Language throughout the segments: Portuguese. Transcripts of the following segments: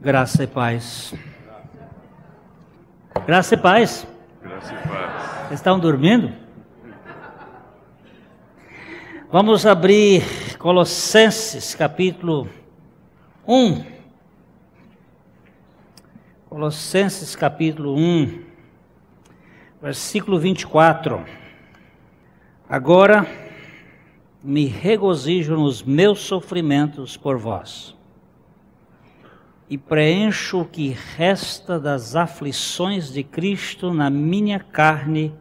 Graça e paz. Graça e paz. Graça e paz. Vocês estão dormindo? Vamos abrir Colossenses capítulo 1. Colossenses capítulo 1, versículo 24. Agora me regozijo nos meus sofrimentos por vós, e preencho o que resta das aflições de Cristo na minha carne,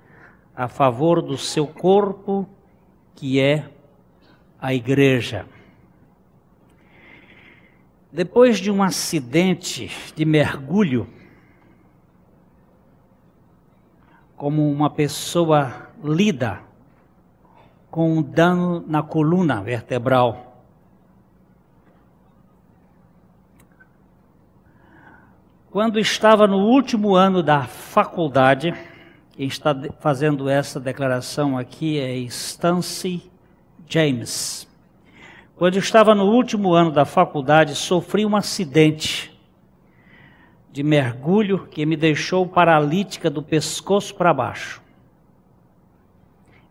a favor do seu corpo, que é a igreja. Depois de um acidente de mergulho, como uma pessoa lida com um dano na coluna vertebral, quando estava no último ano da faculdade, quem está fazendo essa declaração aqui é Stacey James. Quando estava no último ano da faculdade, sofri um acidente de mergulho que me deixou paralítica do pescoço para baixo.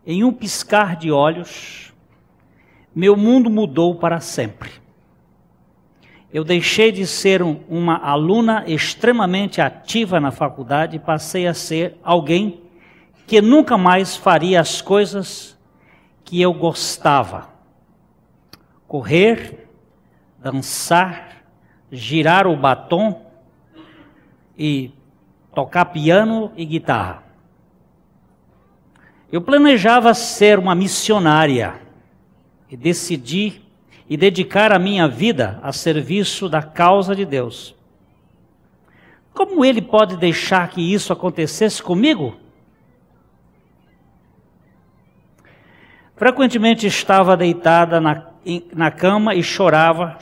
Em um piscar de olhos, meu mundo mudou para sempre. Eu deixei de ser uma aluna extremamente ativa na faculdade e passei a ser alguém que nunca mais faria as coisas que eu gostava. Correr, dançar, girar o batom e tocar piano e guitarra. Eu planejava ser uma missionária e decidi dedicar a minha vida a serviço da causa de Deus. Como Ele pode deixar que isso acontecesse comigo? Frequentemente estava deitada na cama e chorava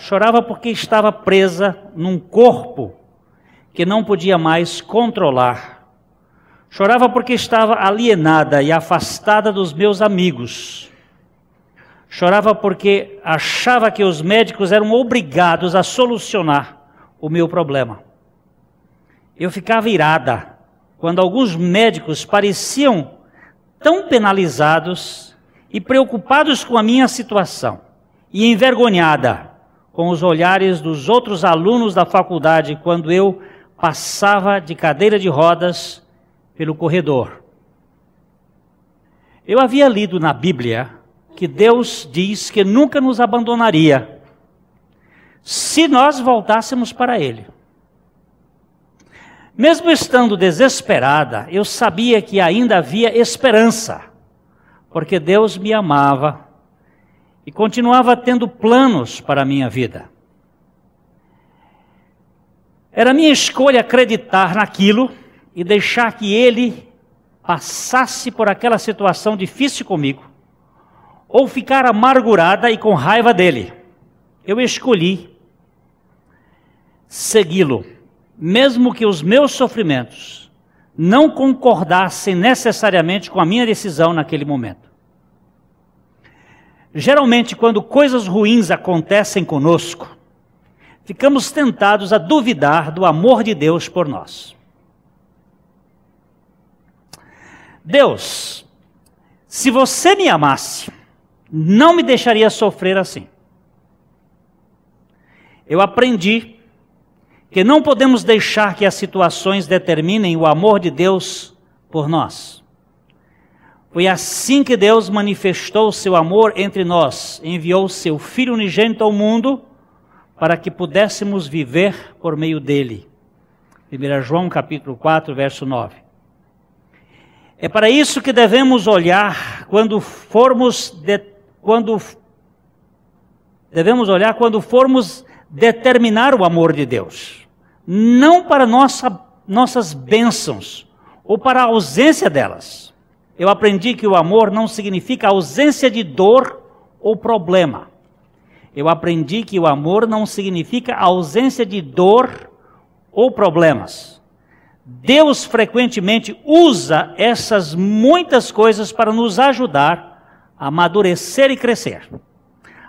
porque estava presa num corpo que não podia mais controlar. Chorava porque estava alienada e afastada dos meus amigos. Chorava porque achava que os médicos eram obrigados a solucionar o meu problema. Eu ficava irada quando alguns médicos pareciam tão penalizados e preocupados com a minha situação, e envergonhada com os olhares dos outros alunos da faculdade quando eu passava de cadeira de rodas pelo corredor. Eu havia lido na Bíblia que Deus diz que nunca nos abandonaria se nós voltássemos para Ele. Mesmo estando desesperada, eu sabia que ainda havia esperança, porque Deus me amava e continuava tendo planos para a minha vida. Era minha escolha acreditar naquilo e deixar que Ele passasse por aquela situação difícil comigo, ou ficar amargurada e com raiva dele. Eu escolhi segui-lo, mesmo que os meus sofrimentos não concordassem necessariamente com a minha decisão naquele momento. Geralmente, quando coisas ruins acontecem conosco, ficamos tentados a duvidar do amor de Deus por nós. Deus, se você me amasse, não me deixaria sofrer assim. Eu aprendi que não podemos deixar que as situações determinem o amor de Deus por nós. Foi assim que Deus manifestou seu amor entre nós, enviou seu Filho unigênito ao mundo para que pudéssemos viver por meio dele. 1 João capítulo 4, verso 9. É para isso que devemos olhar quando formos determinar o amor de Deus. Não para nossas bênçãos ou para a ausência delas. Eu aprendi que o amor não significa ausência de dor ou problema. Eu aprendi que o amor não significa ausência de dor ou problemas. Deus frequentemente usa essas muitas coisas para nos ajudar a amadurecer e crescer.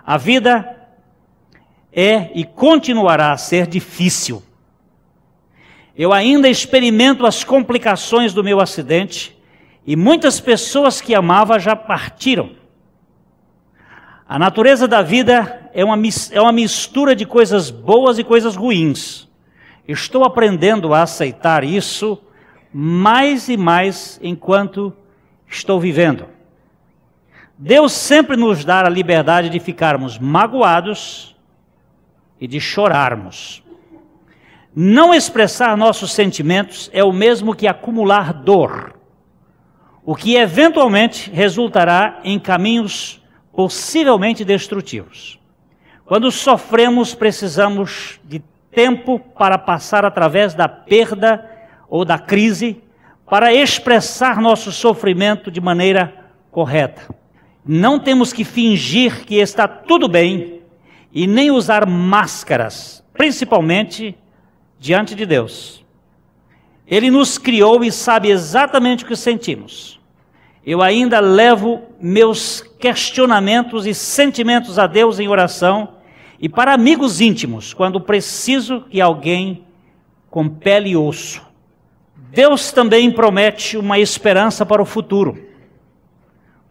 A vida é e continuará a ser difícil. Eu ainda experimento as complicações do meu acidente e muitas pessoas que amava já partiram. A natureza da vida é uma mistura de coisas boas e coisas ruins. Estou aprendendo a aceitar isso mais e mais enquanto estou vivendo. Deus sempre nos dá a liberdade de ficarmos magoados e de chorarmos. Não expressar nossos sentimentos é o mesmo que acumular dor, o que eventualmente resultará em caminhos possivelmente destrutivos. Quando sofremos, precisamos de tempo para passar através da perda ou da crise, para expressar nosso sofrimento de maneira correta. Não temos que fingir que está tudo bem e nem usar máscaras, principalmente diante de Deus. Ele nos criou e sabe exatamente o que sentimos. Eu ainda levo meus questionamentos e sentimentos a Deus em oração e para amigos íntimos, quando preciso que alguém com pele e osso. Deus também promete uma esperança para o futuro.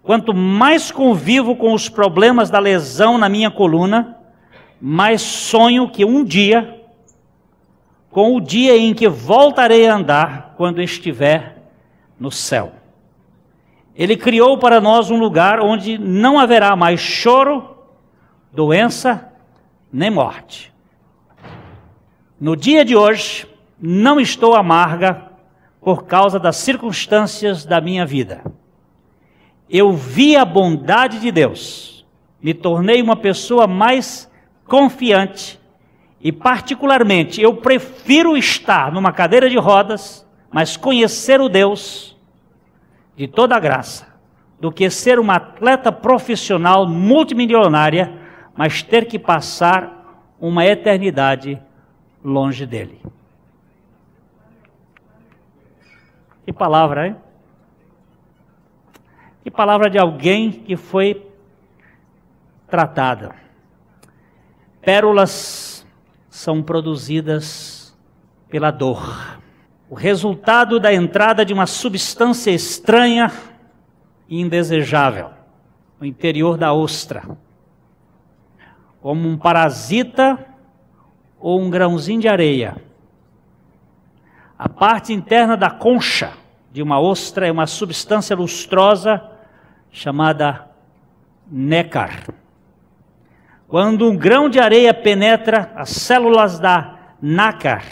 Quanto mais convivo com os problemas da lesão na minha coluna, mais sonho que um dia, com o dia em que voltarei a andar quando estiver no céu. Ele criou para nós um lugar onde não haverá mais choro, doença, nem morte. No dia de hoje, não estou amarga por causa das circunstâncias da minha vida. Eu vi a bondade de Deus, me tornei uma pessoa mais confiante e, particularmente, eu prefiro estar numa cadeira de rodas, mas conhecer o Deus de toda a graça, do que ser uma atleta profissional multimilionária, mas ter que passar uma eternidade longe dele. Que palavra, hein? Que palavra de alguém que foi tratada. Pérolas são produzidas pela dor. O resultado da entrada de uma substância estranha e indesejável no interior da ostra, como um parasita ou um grãozinho de areia. A parte interna da concha de uma ostra é uma substância lustrosa chamada nécar. Quando um grão de areia penetra as células da nácar,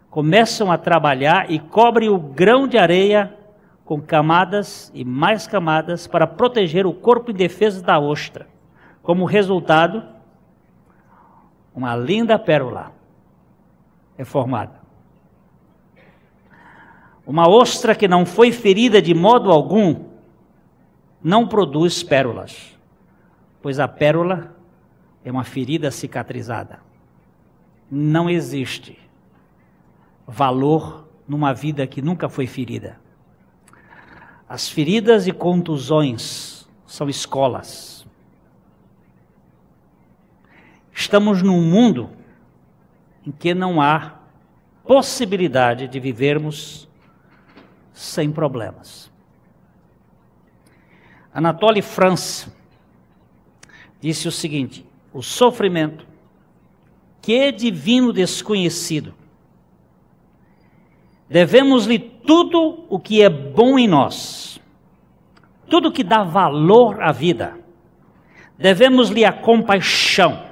começam a trabalhar e cobrem o grão de areia com camadas e mais camadas para proteger o corpo indefeso da ostra. Como resultado, uma linda pérola é formada. Uma ostra que não foi ferida de modo algum não produz pérolas, pois a pérola é uma ferida cicatrizada. Não existe valor numa vida que nunca foi ferida. As feridas e contusões são escolas. Estamos num mundo em que não há possibilidade de vivermos sem problemas. Anatole France disse o seguinte: o sofrimento, que é divino desconhecido, devemos-lhe tudo o que é bom em nós, tudo que dá valor à vida. Devemos-lhe a compaixão,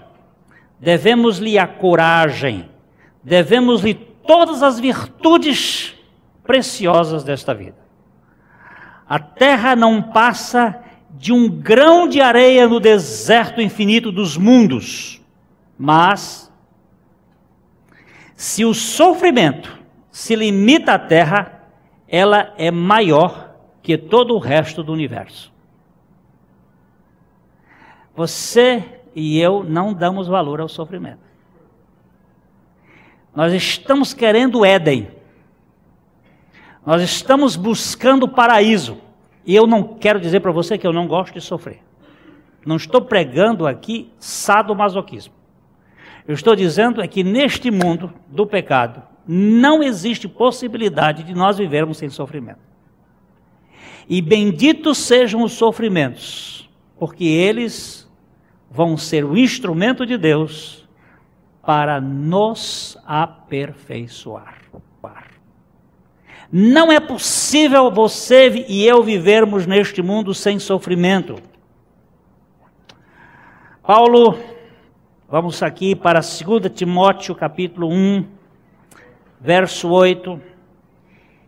devemos-lhe a coragem, devemos-lhe todas as virtudes preciosas desta vida. A terra não passa de um grão de areia no deserto infinito dos mundos, mas se o sofrimento se limita à terra, ela é maior que todo o resto do universo. Você e eu não damos valor ao sofrimento. Nós estamos querendo Éden. Nós estamos buscando o paraíso. E eu não quero dizer para você que eu não gosto de sofrer. Não estou pregando aqui sadomasoquismo. Eu estou dizendo é que neste mundo do pecado não existe possibilidade de nós vivermos sem sofrimento. E benditos sejam os sofrimentos, porque eles vão ser o instrumento de Deus para nos aperfeiçoar. Não é possível você e eu vivermos neste mundo sem sofrimento. Paulo, vamos aqui para 2 Timóteo capítulo 1, verso 8.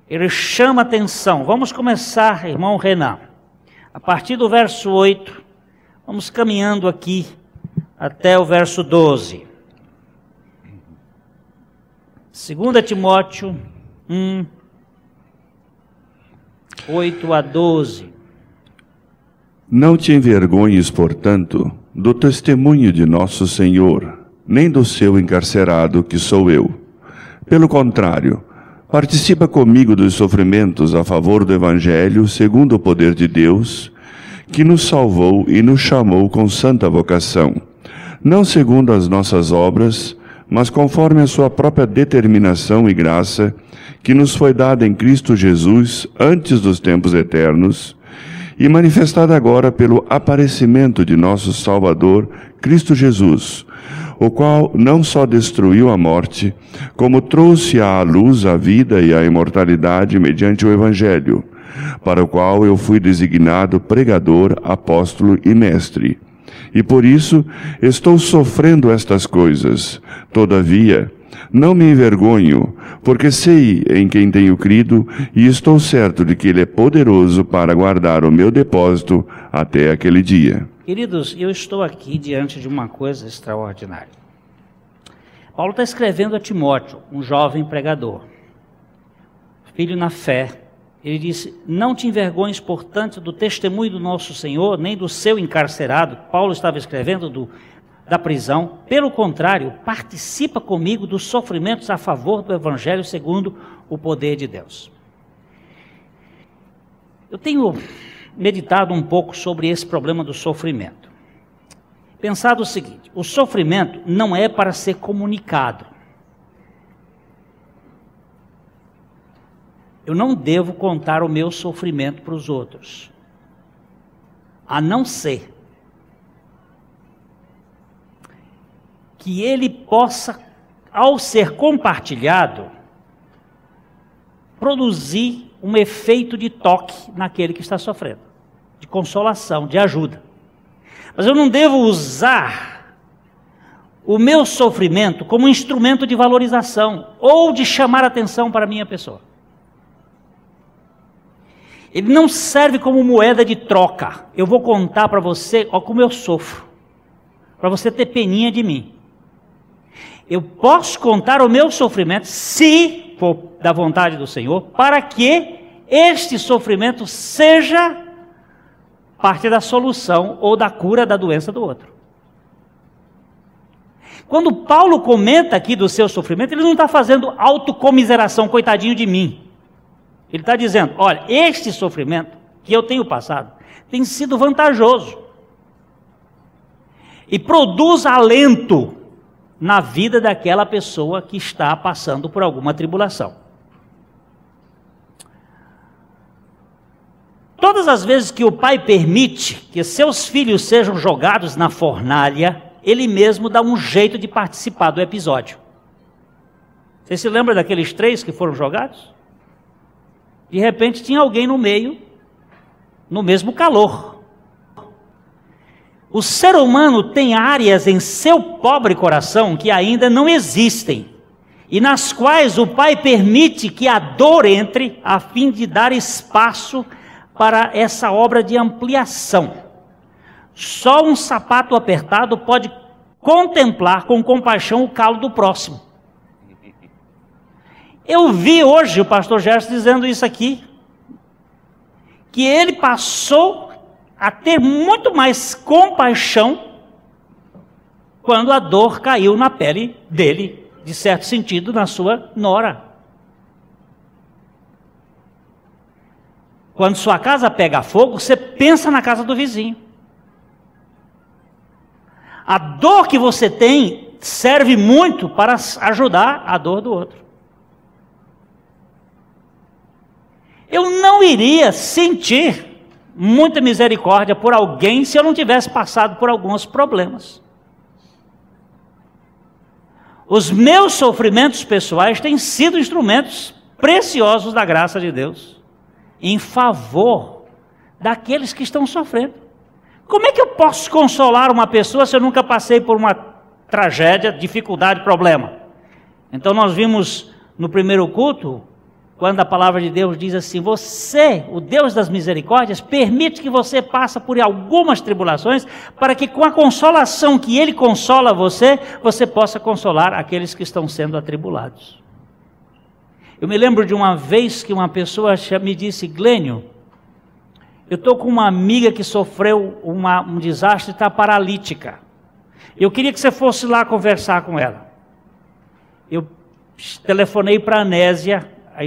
Ele chama atenção. Vamos começar, irmão Renan. A partir do verso 8, vamos caminhando aqui até o verso 12. 2 Timóteo 1, 8 a 12. Não te envergonhes, portanto, do testemunho de nosso Senhor, nem do seu encarcerado, que sou eu. Pelo contrário, participa comigo dos sofrimentos a favor do Evangelho, segundo o poder de Deus, que nos salvou e nos chamou com santa vocação, não segundo as nossas obras, mas conforme a sua própria determinação e graça, que nos foi dada em Cristo Jesus antes dos tempos eternos, e manifestada agora pelo aparecimento de nosso Salvador, Cristo Jesus, o qual não só destruiu a morte, como trouxe à luz a vida e a imortalidade mediante o Evangelho, para o qual eu fui designado pregador, apóstolo e mestre. E por isso estou sofrendo estas coisas. Todavia, não me envergonho, porque sei em quem tenho crido e estou certo de que Ele é poderoso para guardar o meu depósito até aquele dia. Queridos, eu estou aqui diante de uma coisa extraordinária. Paulo está escrevendo a Timóteo, um jovem pregador, filho na fé. Ele disse: não te envergonhes, portanto, do testemunho do nosso Senhor, nem do seu encarcerado. Paulo estava escrevendo da prisão. Pelo contrário, participa comigo dos sofrimentos a favor do Evangelho segundo o poder de Deus. Eu tenho meditado um pouco sobre esse problema do sofrimento. Pensado o seguinte: o sofrimento não é para ser comunicado. Eu não devo contar o meu sofrimento para os outros, a não ser que ele possa, ao ser compartilhado, produzir um efeito de toque naquele que está sofrendo, de consolação, de ajuda. Mas eu não devo usar o meu sofrimento como instrumento de valorização ou de chamar atenção para a minha pessoa. Ele não serve como moeda de troca. Eu vou contar para você, ó, como eu sofro, para você ter peninha de mim. Eu posso contar o meu sofrimento, se for da vontade do Senhor, para que este sofrimento seja parte da solução ou da cura da doença do outro. Quando Paulo comenta aqui do seu sofrimento, ele não está fazendo autocomiseração, coitadinho de mim. Ele está dizendo: olha, este sofrimento que eu tenho passado tem sido vantajoso e produz alento na vida daquela pessoa que está passando por alguma tribulação. Todas as vezes que o pai permite que seus filhos sejam jogados na fornalha, ele mesmo dá um jeito de participar do episódio. Você se lembra daqueles 3 que foram jogados? De repente tinha alguém no meio, no mesmo calor. O ser humano tem áreas em seu pobre coração que ainda não existem, e nas quais o Pai permite que a dor entre, a fim de dar espaço para essa obra de ampliação. Só um sapato apertado pode contemplar com compaixão o calo do próximo. Eu vi hoje o pastor Gerson dizendo isso aqui, que ele passou a ter muito mais compaixão quando a dor caiu na pele dele, de certo sentido, na sua nora. Quando sua casa pega fogo, você pensa na casa do vizinho. A dor que você tem serve muito para ajudar a dor do outro. Eu não iria sentir muita misericórdia por alguém se eu não tivesse passado por alguns problemas. Os meus sofrimentos pessoais têm sido instrumentos preciosos da graça de Deus em favor daqueles que estão sofrendo. Como é que eu posso consolar uma pessoa se eu nunca passei por uma tragédia, dificuldade, problema? Então nós vimos no primeiro culto, quando a palavra de Deus diz assim: você, o Deus das misericórdias, permite que você passe por algumas tribulações, para que com a consolação que Ele consola você, você possa consolar aqueles que estão sendo atribulados. Eu me lembro de uma vez que uma pessoa me disse: Glênio, eu estou com uma amiga que sofreu um desastre e está paralítica. Eu queria que você fosse lá conversar com ela. Eu telefonei para a Anésia, a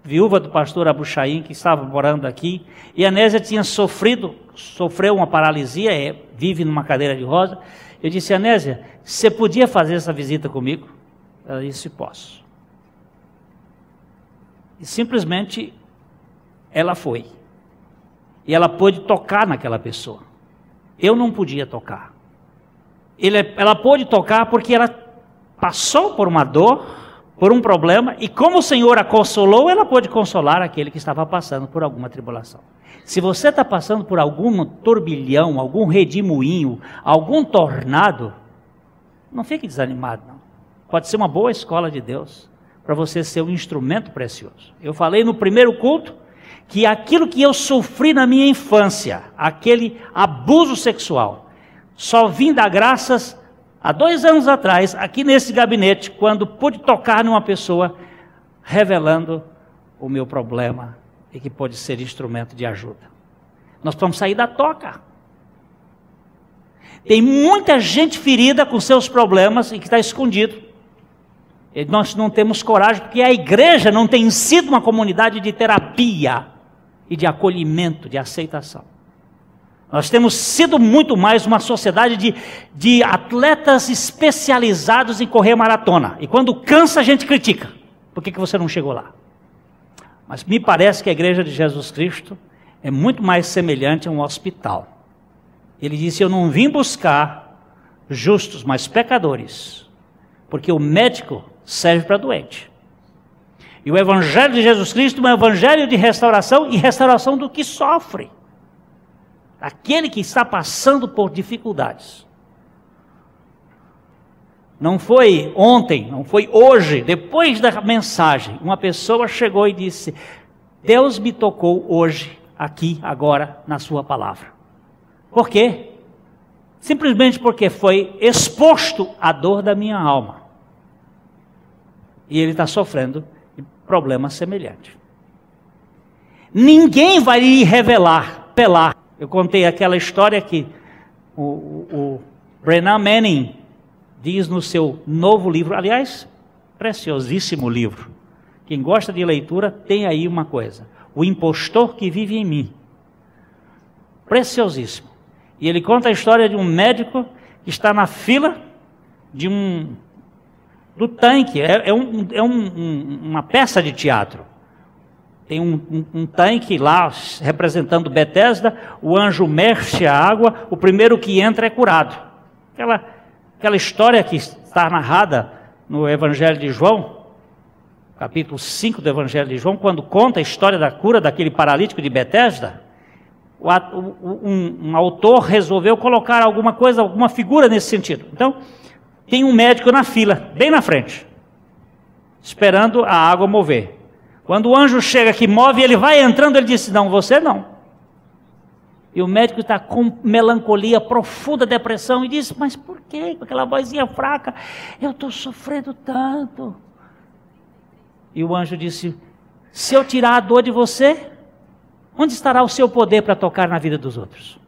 viúva do pastor Abuchaim, que estava morando aqui, e a Anésia tinha sofreu uma paralisia, vive numa cadeira de roda. Eu disse: Anésia, você podia fazer essa visita comigo? Ela disse: posso. E simplesmente ela foi. E ela pôde tocar naquela pessoa. Eu não podia tocar. Ela pôde tocar porque ela passou por uma dor, por um problema, e como o Senhor a consolou, ela pôde consolar aquele que estava passando por alguma tribulação. Se você está passando por algum turbilhão, algum redemoinho, algum tornado, não fique desanimado, não. Pode ser uma boa escola de Deus, para você ser um instrumento precioso. Eu falei no primeiro culto, que aquilo que eu sofri na minha infância, aquele abuso sexual, só vim dar graças há 2 anos atrás, aqui nesse gabinete, quando pude tocar numa pessoa, revelando o meu problema e que pode ser instrumento de ajuda. Nós precisamos sair da toca. Tem muita gente ferida com seus problemas e que está escondido. E nós não temos coragem, porque a igreja não tem sido uma comunidade de terapia e de acolhimento, de aceitação. Nós temos sido muito mais uma sociedade de atletas especializados em correr maratona. E quando cansa, a gente critica. Por que você não chegou lá? Mas me parece que a igreja de Jesus Cristo é muito mais semelhante a um hospital. Ele disse: eu não vim buscar justos, mas pecadores. Porque o médico serve para doente. E o evangelho de Jesus Cristo é um evangelho de restauração, e restauração do que sofre. Aquele que está passando por dificuldades. Não foi ontem, não foi hoje, depois da mensagem, uma pessoa chegou e disse: Deus me tocou hoje, aqui, agora, na sua palavra. Por quê? Simplesmente porque foi exposto à dor da minha alma. E ele está sofrendo de problema semelhante. Ninguém vai lhe revelar, pelar. Eu contei aquela história que o Brennan Manning diz no seu novo livro, aliás, preciosíssimo livro. Quem gosta de leitura tem aí uma coisa: O Impostor que Vive em Mim. Preciosíssimo. E ele conta a história de um médico que está na fila do tanque. Uma peça de teatro. Tem um tanque lá representando Betesda, o anjo mexe a água, o primeiro que entra é curado. Aquela história que está narrada no Evangelho de João, capítulo 5 do Evangelho de João, quando conta a história da cura daquele paralítico de Betesda, um autor resolveu colocar alguma coisa, alguma figura nesse sentido. Então, tem um médico na fila, bem na frente, esperando a água mover. Quando o anjo chega que move, ele vai entrando, ele disse: não, você não. E o médico está com melancolia, profunda depressão, e diz: mas por quê? Com aquela vozinha fraca, eu estou sofrendo tanto. E o anjo disse: se eu tirar a dor de você, onde estará o seu poder para tocar na vida dos outros?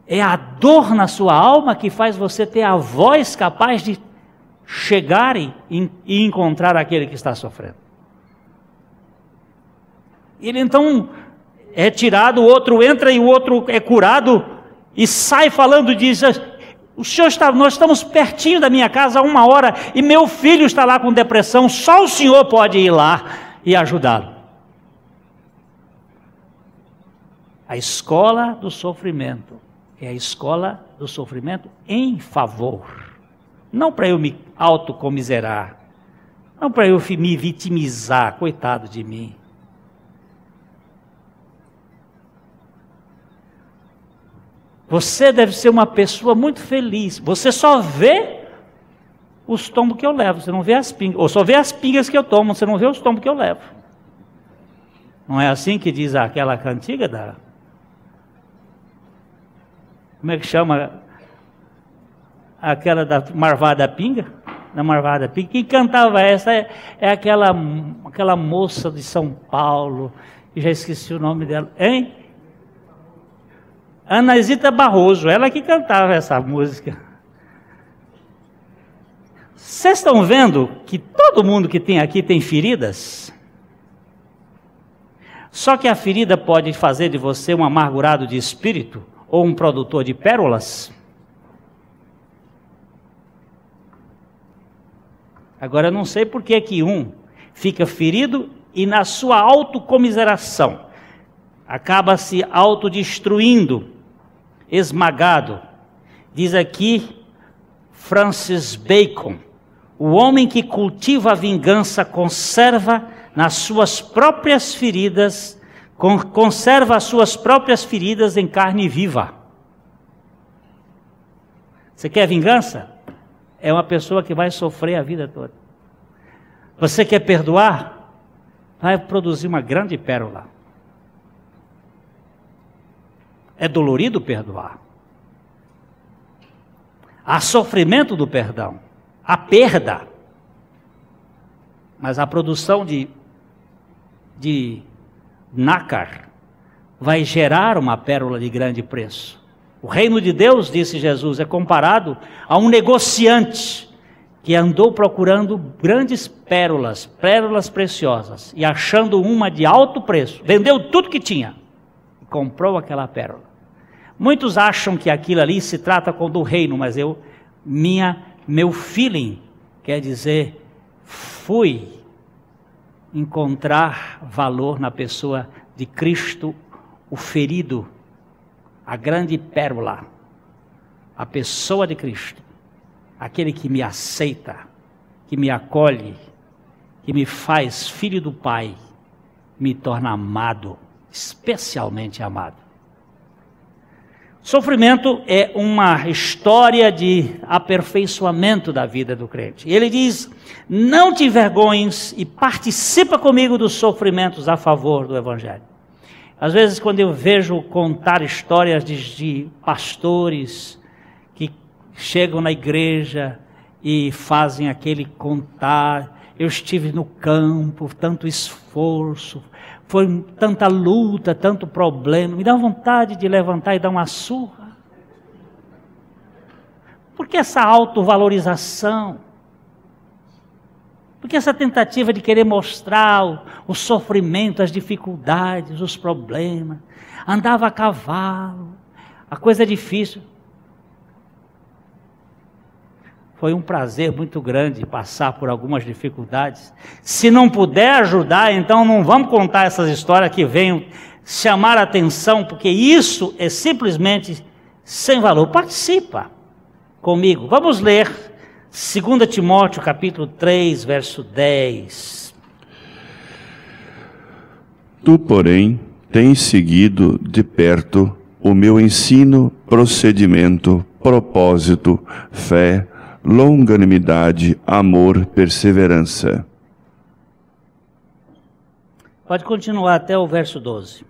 É a dor na sua alma que faz você ter a voz capaz de chegar e encontrar aquele que está sofrendo. Ele então é tirado, o outro entra e o outro é curado e sai falando, diz: Nós estamos pertinho da minha casa há 1 hora e meu filho está lá com depressão, só o Senhor pode ir lá e ajudá-lo. A escola do sofrimento é a escola do sofrimento em favor. Não para eu me autocomiserar, não para eu me vitimizar, coitado de mim. Você deve ser uma pessoa muito feliz. Você só vê os tombos que eu levo, você não vê as pingas. Ou só vê as pingas que eu tomo, você não vê os tombos que eu levo. Não é assim que diz aquela cantiga da... Como é que chama? Aquela da Marvada Pinga? Da Marvada Pinga. Quem cantava essa é aquela moça de São Paulo. Eu já esqueci o nome dela. Hein? Anasita Barroso, ela que cantava essa música. Vocês estão vendo que todo mundo que tem aqui tem feridas? Só que a ferida pode fazer de você um amargurado de espírito ou um produtor de pérolas? Agora eu não sei por que um fica ferido e na sua autocomiseração acaba se autodestruindo, esmagado. Diz aqui Francis Bacon: o homem que cultiva a vingança conserva nas suas próprias feridas, conserva as suas próprias feridas em carne viva. Você quer vingança? É uma pessoa que vai sofrer a vida toda. Você quer perdoar? Vai produzir uma grande pérola. É dolorido perdoar. Há sofrimento do perdão, há perda. Mas a produção de nácar vai gerar uma pérola de grande preço. O reino de Deus, disse Jesus, é comparado a um negociante que andou procurando grandes pérolas, pérolas preciosas, e achando uma de alto preço, vendeu tudo que tinha e comprou aquela pérola. Muitos acham que aquilo ali se trata do reino, mas meu feeling quer dizer, fui encontrar valor na pessoa de Cristo, o ferido, a grande pérola, a pessoa de Cristo, aquele que me aceita, que me acolhe, que me faz filho do Pai, me torna amado, especialmente amado. Sofrimento é uma história de aperfeiçoamento da vida do crente. Ele diz: não te envergonhes e participa comigo dos sofrimentos a favor do Evangelho. Às vezes, quando eu vejo contar histórias de pastores que chegam na igreja e fazem aquele contar, eu estive no campo, tanto esforço, foi tanta luta, tanto problema, me dá vontade de levantar e dar uma surra. Por que essa autovalorização? Por que essa tentativa de querer mostrar o sofrimento, as dificuldades, os problemas? Andava a cavalo, a coisa é difícil. Foi um prazer muito grande passar por algumas dificuldades. Se não puder ajudar, então não vamos contar essas histórias que venham chamar a atenção, porque isso é simplesmente sem valor. Participa comigo. Vamos ler 2 Timóteo capítulo 3, verso 10. Tu, porém, tens seguido de perto o meu ensino, procedimento, propósito, fé, longanimidade, amor, perseverança. Pode continuar até o verso 12.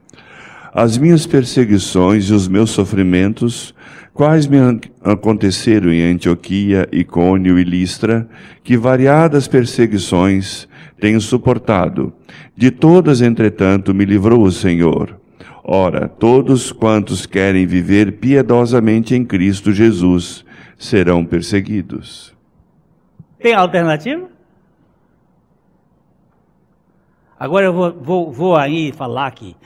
As minhas perseguições e os meus sofrimentos, quais me aconteceram em Antioquia, Icônio e Listra, que variadas perseguições tenho suportado. De todas, entretanto, me livrou o Senhor. Ora, todos quantos querem viver piedosamente em Cristo Jesus serão perseguidos. Tem alternativa? Agora eu vou aí falar que,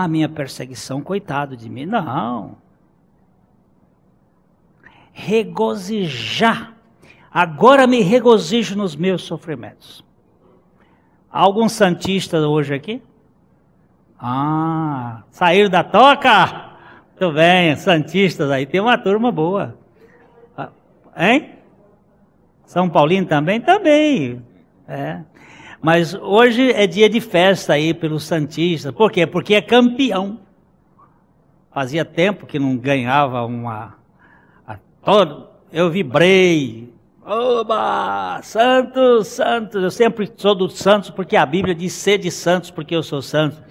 minha perseguição, coitado de mim. Não. regozijar. Agora me regozijo nos meus sofrimentos. Há alguns santistas hoje aqui? Saíram da toca? Muito bem, santistas aí, tem uma turma boa. Hein? São Paulino também? Também. Mas hoje é dia de festa aí pelos santistas. Por quê? Porque é campeão. Fazia tempo que não ganhava eu vibrei. Oba! Santos, Santos. Eu sempre sou dos santos porque a Bíblia diz ser de santos porque eu sou santo.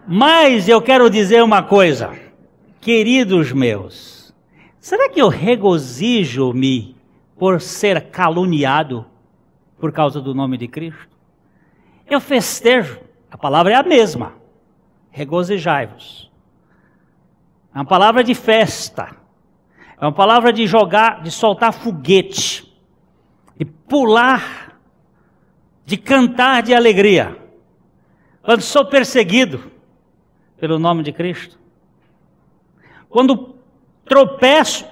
Mas eu quero dizer uma coisa. Queridos meus, será que eu regozijo-me por ser caluniado por causa do nome de Cristo? Eu festejo. A palavra é a mesma. Regozijai-vos. É uma palavra de festa. É uma palavra de jogar, de soltar foguete, de pular, de cantar de alegria. Quando sou perseguido pelo nome de Cristo. Quando tropeço,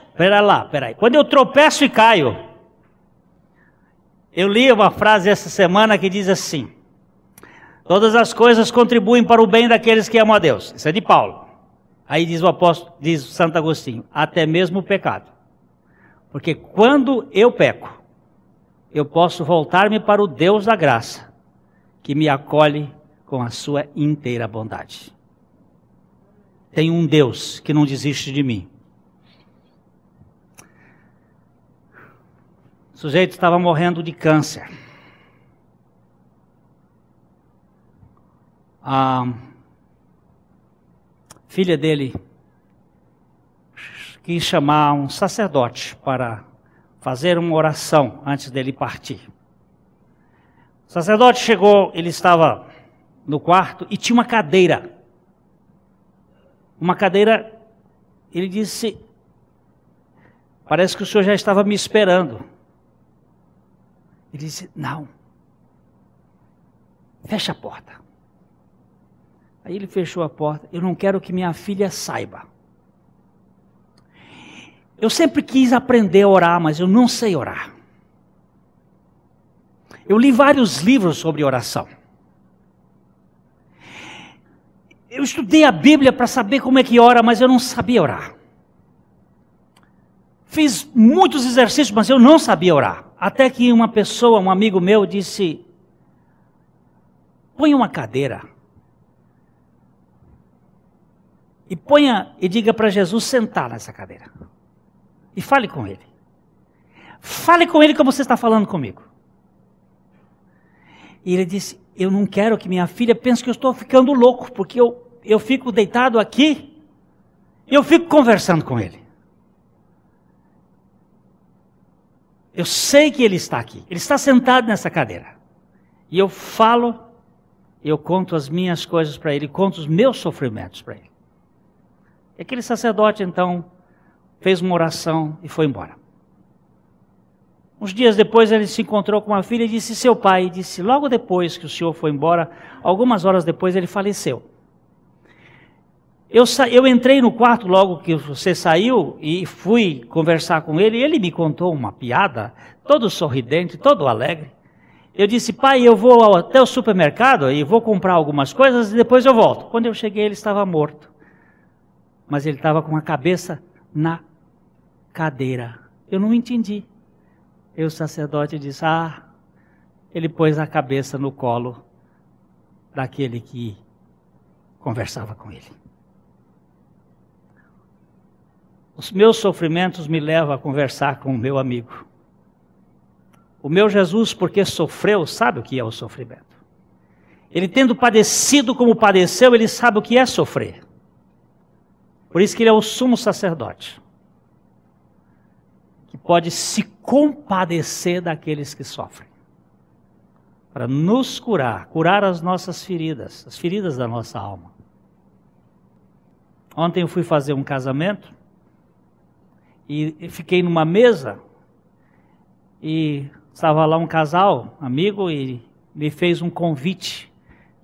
peraí. Quando eu tropeço e caio. Eu li uma frase essa semana que diz assim: todas as coisas contribuem para o bem daqueles que amam a Deus. Isso é de Paulo. Aí diz o apóstolo, diz Santo Agostinho, até mesmo o pecado. Porque quando eu peco, eu posso voltar-me para o Deus da graça, que me acolhe com a sua inteira bondade. Tem um Deus que não desiste de mim. O sujeito estava morrendo de câncer. A filha dele quis chamar um sacerdote para fazer uma oração antes dele partir. O sacerdote chegou, ele estava no quarto e tinha uma cadeira. Ele disse, parece que o senhor já estava me esperando. Ele disse, não, fecha a porta. Aí ele fechou a porta. Eu não quero que minha filha saiba. Eu sempre quis aprender a orar, mas eu não sei orar. Eu li vários livros sobre oração. Eu estudei a Bíblia para saber como é que ora, mas eu não sabia orar. Fiz muitos exercícios, mas eu não sabia orar. Até que uma pessoa, um amigo meu, disse, põe uma cadeira. E diga para Jesus sentar nessa cadeira. E fale com ele. Fale com ele como você está falando comigo. E ele disse, eu não quero que minha filha pense que eu estou ficando louco, porque eu fico deitado aqui e eu fico conversando com ele. Eu sei que ele está aqui. Ele está sentado nessa cadeira. E eu falo, eu conto as minhas coisas para ele, conto os meus sofrimentos para ele. E aquele sacerdote, então, fez uma oração e foi embora. Uns dias depois ele se encontrou com uma filha e disse, seu pai, disse, logo depois que o senhor foi embora, algumas horas depois ele faleceu. Eu entrei no quarto logo que você saiu e fui conversar com ele, e ele me contou uma piada, todo sorridente, todo alegre. Eu disse, pai, eu vou até o supermercado e vou comprar algumas coisas e depois eu volto. Quando eu cheguei ele estava morto. Mas ele estava com a cabeça na cadeira. Eu não entendi. E o sacerdote disse, ele pôs a cabeça no colo daquele que conversava com ele. Os meus sofrimentos me levam a conversar com o meu amigo. O meu Jesus, porque sofreu, sabe o que é o sofrimento. Ele tendo padecido como padeceu, ele sabe o que é sofrer. Por isso que ele é o sumo sacerdote, que pode se compadecer daqueles que sofrem, para nos curar as nossas feridas, as feridas da nossa alma. Ontem eu fui fazer um casamento, e fiquei numa mesa, e estava lá um casal, amigo, e me fez um convite,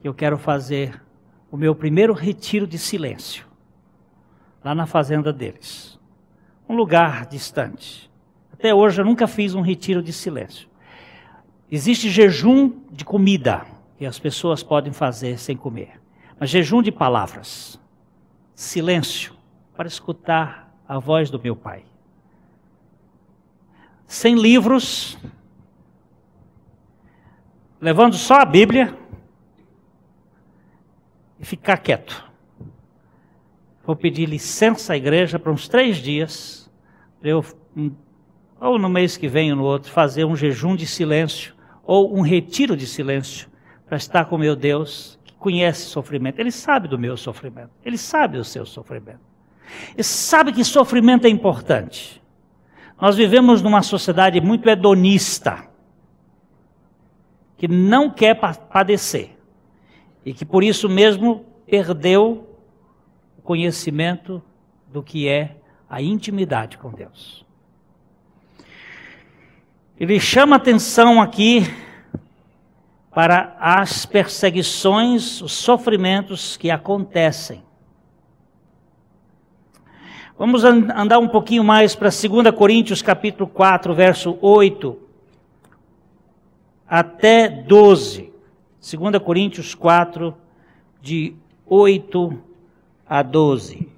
que eu quero fazer o meu primeiro retiro de silêncio, lá na fazenda deles. um lugar distante. Até hoje eu nunca fiz um retiro de silêncio. Existe jejum de comida, que as pessoas podem fazer sem comer. Mas jejum de palavras, silêncio, para escutar a voz do meu Pai. Sem livros, levando só a Bíblia e ficar quieto. Vou pedir licença à igreja para uns 3 dias, para eu, ou no mês que vem ou no outro, fazer um jejum de silêncio, ou um retiro de silêncio, para estar com meu Deus, que conhece sofrimento. Ele sabe do meu sofrimento, Ele sabe do seu sofrimento. Ele sabe que sofrimento é importante. Nós vivemos numa sociedade muito hedonista, que não quer padecer, e que por isso mesmo perdeu o conhecimento do que é a intimidade com Deus. Ele chama atenção aqui para as perseguições, os sofrimentos que acontecem. Vamos andar um pouquinho mais para 2 Coríntios capítulo 4, verso 8 até 12. 2 Coríntios 4, de 8 a 12.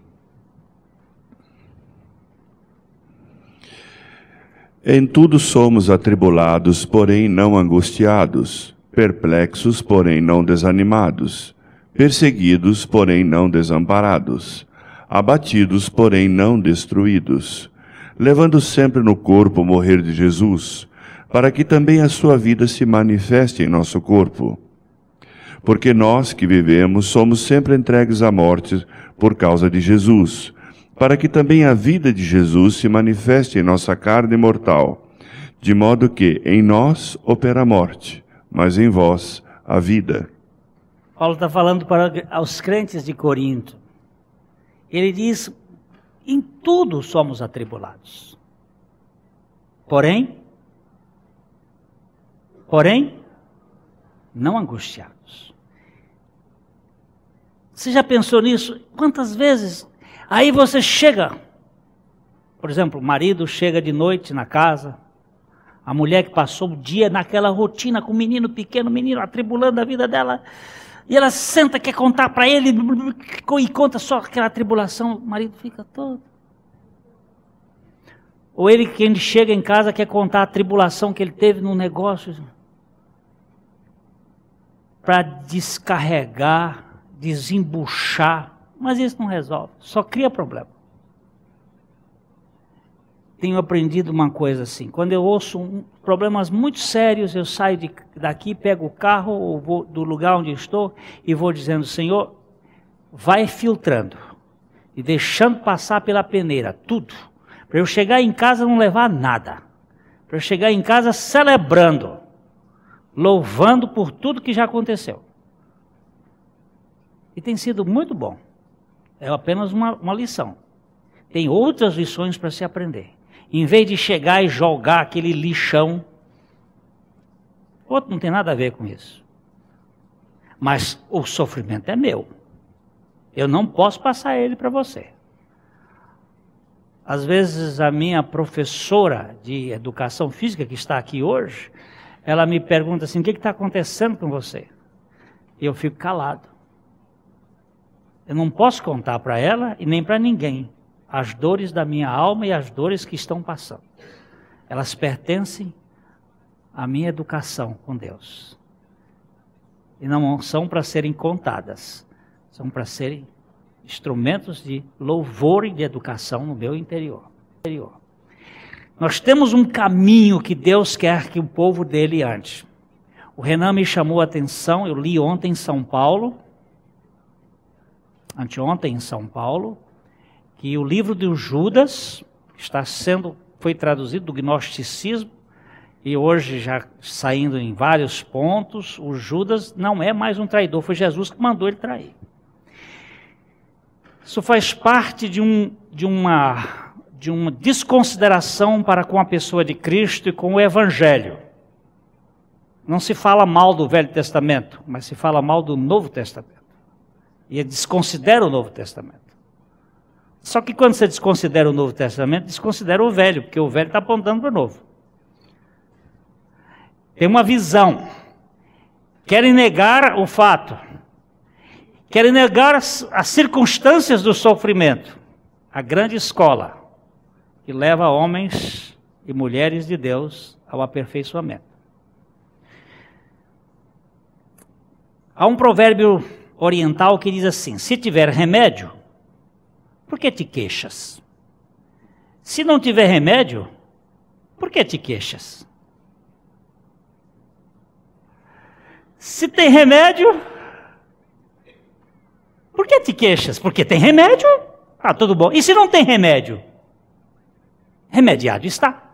Em tudo somos atribulados, porém não angustiados, perplexos, porém não desanimados, perseguidos, porém não desamparados, abatidos, porém não destruídos, levando sempre no corpo o morrer de Jesus, para que também a sua vida se manifeste em nosso corpo. Porque nós que vivemos somos sempre entregues à morte por causa de Jesus, para que também a vida de Jesus se manifeste em nossa carne mortal, de modo que em nós opera a morte, mas em vós a vida. Paulo está falando para os crentes de Corinto. Ele diz, em tudo somos atribulados. Porém, não angustiados. Você já pensou nisso? Quantas vezes? Aí você chega, por exemplo, o marido chega de noite na casa, a mulher que passou o dia naquela rotina com o menino pequeno, o menino atribulando a vida dela, e ela senta, quer contar para ele, e conta só aquela tribulação, o marido fica todo. Ou ele, quando chega em casa, quer contar a tribulação que ele teve no negócio, para descarregar, desembuchar, mas isso não resolve, só cria problema. Tenho aprendido uma coisa assim, quando eu ouço problemas muito sérios, eu saio daqui, pego o carro, ou vou do lugar onde estou, e vou dizendo, Senhor, vai filtrando, e deixando passar pela peneira, tudo, para eu chegar em casa não levar nada, para eu chegar em casa celebrando, louvando por tudo que já aconteceu. E tem sido muito bom. É apenas uma lição. Tem outras lições para se aprender. Em vez de chegar e jogar aquele lixão, outro não tem nada a ver com isso. Mas o sofrimento é meu. Eu não posso passar ele para você. Às vezes a minha professora de educação física, que está aqui hoje, ela me pergunta assim, o que está acontecendo com você? E eu fico calado. Eu não posso contar para ela e nem para ninguém as dores da minha alma e as dores que estão passando. Elas pertencem à minha educação com Deus. E não são para serem contadas. São para serem instrumentos de louvor e de educação no meu interior. Nós temos um caminho que Deus quer que o povo dele ande. O Renan me chamou a atenção, eu li ontem em São Paulo, anteontem em São Paulo, que o livro de Judas foi traduzido do gnosticismo, e hoje já saindo em vários pontos, o Judas não é mais um traidor, foi Jesus que mandou ele trair. Isso faz parte de uma desconsideração para com a pessoa de Cristo e com o Evangelho. Não se fala mal do Velho Testamento, mas se fala mal do Novo Testamento. E desconsidera o Novo Testamento. Só que quando você desconsidera o Novo Testamento, desconsidera o Velho, porque o Velho está apontando para o Novo. Tem uma visão. Querem negar o fato. Querem negar as circunstâncias do sofrimento. A grande escola que leva homens e mulheres de Deus ao aperfeiçoamento. Há um provérbio oriental que diz assim: se tiver remédio, por que te queixas? Se não tiver remédio, por que te queixas? Se tem remédio, por que te queixas? Porque tem remédio? Ah, tudo bom. E se não tem remédio? Remediado está.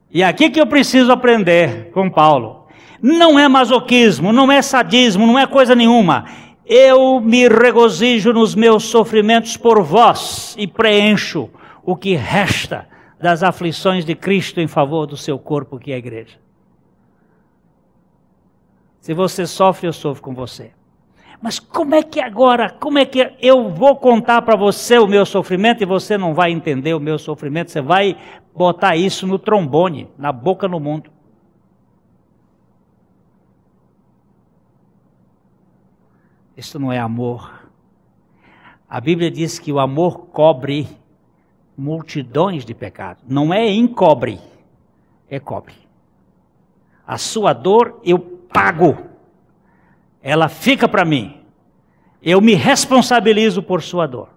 E aqui que eu preciso aprender com Paulo. Não é masoquismo, não é sadismo, não é coisa nenhuma. Eu me regozijo nos meus sofrimentos por vós e preencho o que resta das aflições de Cristo em favor do seu corpo, que é a igreja. Se você sofre, eu sofro com você. Mas como é que eu vou contar para você o meu sofrimento e você não vai entender o meu sofrimento? Você vai botar isso no trombone, na boca no mundo. Isso não é amor. A Bíblia diz que o amor cobre multidões de pecados. Não é encobre, é cobre. A sua dor eu pago. Ela fica para mim. Eu me responsabilizo por sua dor.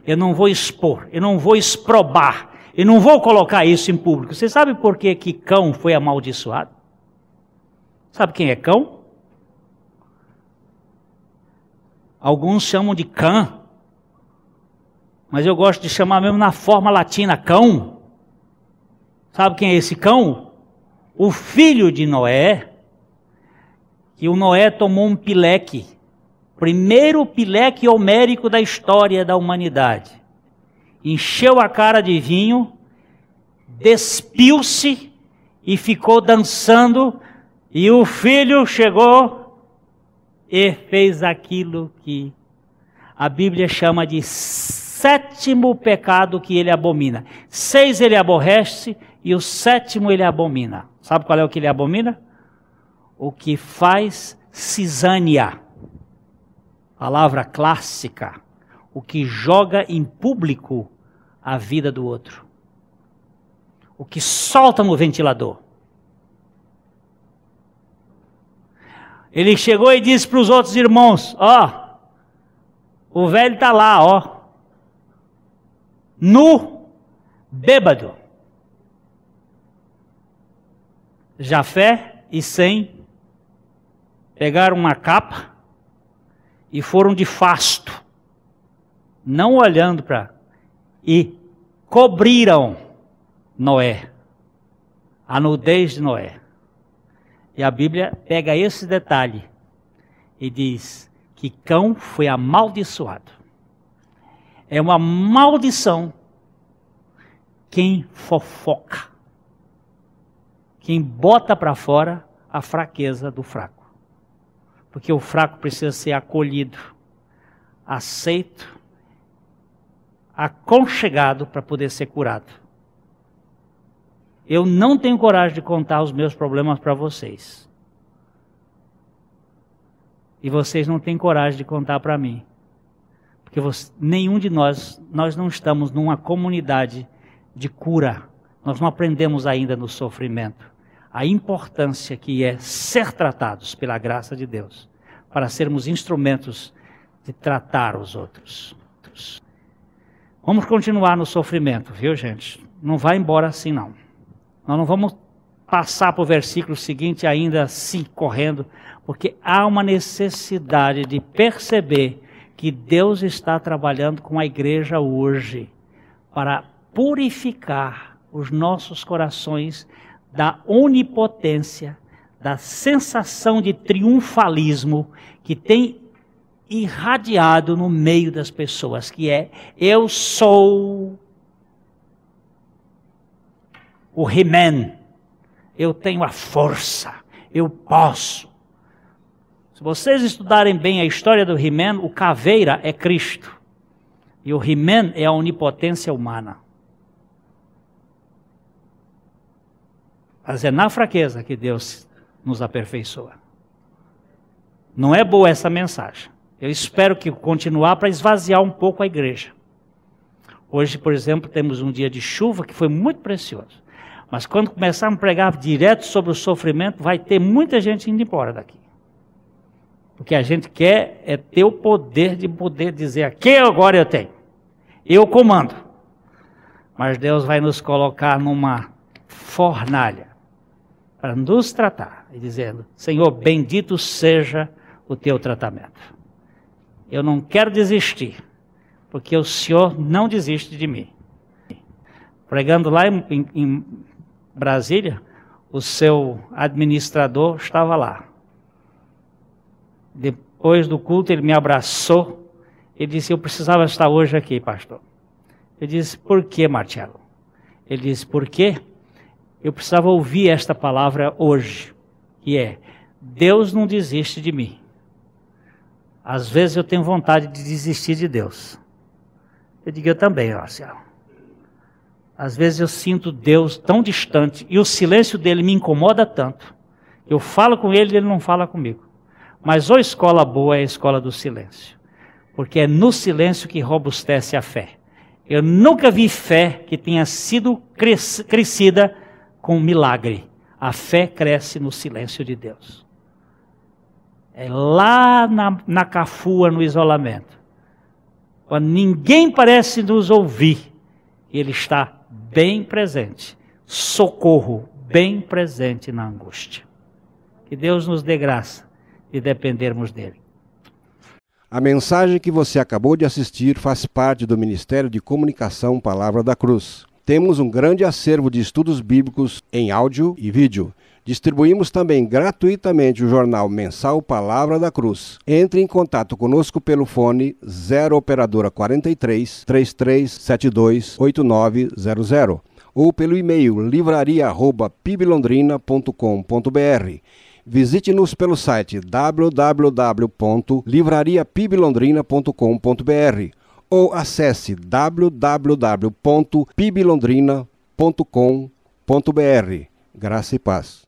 Eu não vou expor, eu não vou exprobar, eu não vou colocar isso em público. Você sabe por que Cão foi amaldiçoado? Sabe quem é Cão? Alguns chamam de Cã, mas eu gosto de chamar mesmo na forma latina, Cão. Sabe quem é esse Cão? O filho de Noé, que o Noé tomou um pileque, primeiro pileque homérico da história da humanidade. Encheu a cara de vinho, despiu-se e ficou dançando, e o filho chegou e fez aquilo que a Bíblia chama de sétimo pecado que ele abomina. 6 ele aborrece e o 7º ele abomina. Sabe qual é o que ele abomina? O que faz cisânia, palavra clássica, o que joga em público a vida do outro, o que solta no ventilador. Ele chegou e disse para os outros irmãos: ó, o velho está lá, ó, nu, bêbado. Jafé e Sem pegaram uma capa e foram de fasto, não olhando para... e cobriram Noé, a nudez de Noé. E a Bíblia pega esse detalhe e diz que Cão foi amaldiçoado. É uma maldição quem fofoca, quem bota para fora a fraqueza do fraco. Porque o fraco precisa ser acolhido, aceito, aconchegado para poder ser curado. Eu não tenho coragem de contar os meus problemas para vocês. E vocês não têm coragem de contar para mim. Porque nenhum de nós não estamos numa comunidade de cura. Nós não aprendemos ainda no sofrimento a importância que é ser tratados pela graça de Deus, para sermos instrumentos de tratar os outros. Vamos continuar no sofrimento, viu, gente? Não vai embora assim, não. Nós não vamos passar para o versículo seguinte ainda assim, correndo, porque há uma necessidade de perceber que Deus está trabalhando com a igreja hoje para purificar os nossos corações da onipotência, da sensação de triunfalismo que tem irradiado no meio das pessoas, que é: eu sou o He-Man, eu tenho a força, eu posso. Se vocês estudarem bem a história do He-Man, o Caveira é Cristo. E o He-Man é a onipotência humana. Mas é na fraqueza que Deus nos aperfeiçoa. Não é boa essa mensagem. Eu espero que continuar para esvaziar um pouco a igreja. Hoje, por exemplo, temos um dia de chuva que foi muito precioso. Mas quando começarmos a pregar direto sobre o sofrimento, vai ter muita gente indo embora daqui. O que a gente quer é ter o poder de poder dizer, aqui agora eu tenho. Eu comando. Mas Deus vai nos colocar numa fornalha para nos tratar e dizendo, Senhor, bendito seja o teu tratamento. Eu não quero desistir, porque o Senhor não desiste de mim. Pregando lá em Brasília, o seu administrador estava lá. Depois do culto, ele me abraçou. Ele disse, eu precisava estar hoje aqui, pastor. Eu disse, por que, Marcelo? Ele disse, por quê? Eu precisava ouvir esta palavra hoje, que é, Deus não desiste de mim. Às vezes eu tenho vontade de desistir de Deus. Eu digo, eu também, Marcelo. Às vezes eu sinto Deus tão distante, e o silêncio dele me incomoda tanto. Eu falo com ele e ele não fala comigo. Mas a escola boa é a escola do silêncio. Porque é no silêncio que robustece a fé. Eu nunca vi fé que tenha sido crescida com milagre. A fé cresce no silêncio de Deus. É lá na cafua, no isolamento. Quando ninguém parece nos ouvir, Ele está bem presente. Socorro bem presente na angústia. Que Deus nos dê graça de dependermos dEle. A mensagem que você acabou de assistir faz parte do Ministério de Comunicação Palavra da Cruz. Temos um grande acervo de estudos bíblicos em áudio e vídeo. Distribuímos também gratuitamente o jornal mensal Palavra da Cruz. Entre em contato conosco pelo fone 0 operadora 43 3372 8900 ou pelo e-mail livraria@piblondrina.com.br. Visite-nos pelo site www.livrariapiblondrina.com.br ou acesse www.piblondrina.com.br. Graça e paz.